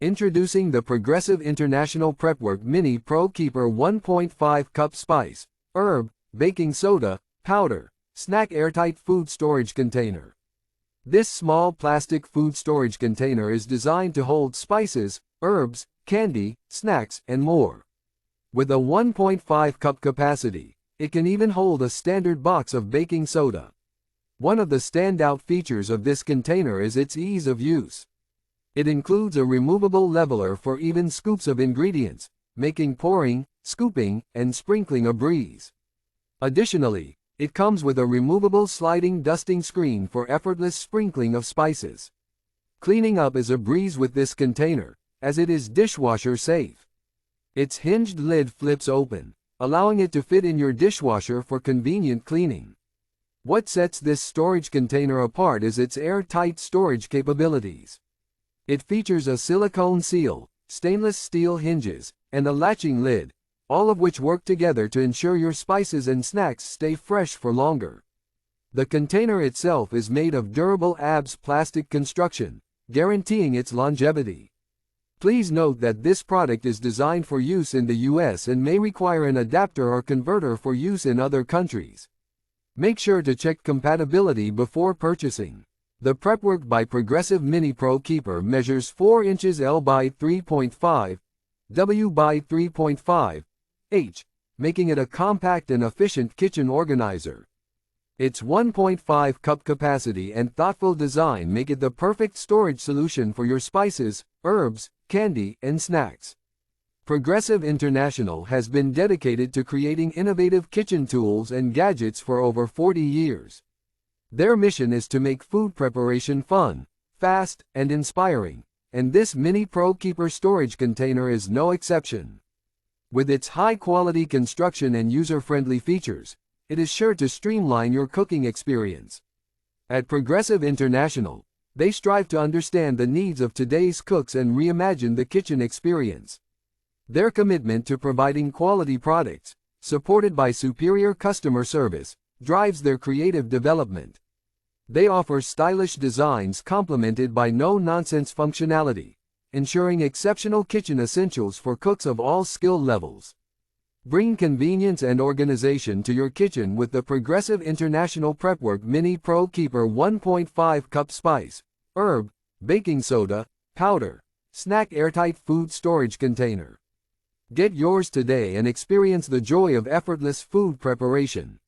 Introducing the Progressive International Prepworks Mini ProKeeper 1.5 Cup Spice, Herb, Baking Soda, Powder, Snack Airtight Food Storage Container. This small plastic food storage container is designed to hold spices, herbs, candy, snacks, and more. With a 1.5 cup capacity, it can even hold a standard box of baking soda. One of the standout features of this container is its ease of use. It includes a removable leveler for even scoops of ingredients, making pouring, scooping, and sprinkling a breeze. Additionally, it comes with a removable sliding dusting screen for effortless sprinkling of spices. Cleaning up is a breeze with this container, as it is dishwasher safe. Its hinged lid flips open, allowing it to fit in your dishwasher for convenient cleaning. What sets this storage container apart is its airtight storage capabilities. It features a silicone seal, stainless steel hinges, and a latching lid, all of which work together to ensure your spices and snacks stay fresh for longer. The container itself is made of durable ABS plastic construction, guaranteeing its longevity. Please note that this product is designed for use in the US and may require an adapter or converter for use in other countries. Make sure to check compatibility before purchasing. The Prepworks by Progressive Mini ProKeeper measures 4 inches L by 3.5, W by 3.5, H, making it a compact and efficient kitchen organizer. Its 1.5 cup capacity and thoughtful design make it the perfect storage solution for your spices, herbs, candy, and snacks. Progressive International has been dedicated to creating innovative kitchen tools and gadgets for over 40 years. Their mission is to make food preparation fun, fast, and inspiring, and this Mini ProKeeper storage container is no exception. With its high-quality construction and user-friendly features, it is sure to streamline your cooking experience. At Progressive International, they strive to understand the needs of today's cooks and reimagine the kitchen experience. Their commitment to providing quality products, supported by superior customer service, drives their creative development. They offer stylish designs complemented by no-nonsense functionality, ensuring exceptional kitchen essentials for cooks of all skill levels. Bring convenience and organization to your kitchen with the Progressive International Prepworks Mini ProKeeper 1.5 Cup Spice, Herb, Baking Soda, Powder, Snack Airtight Food Storage Container. Get yours today and experience the joy of effortless food preparation.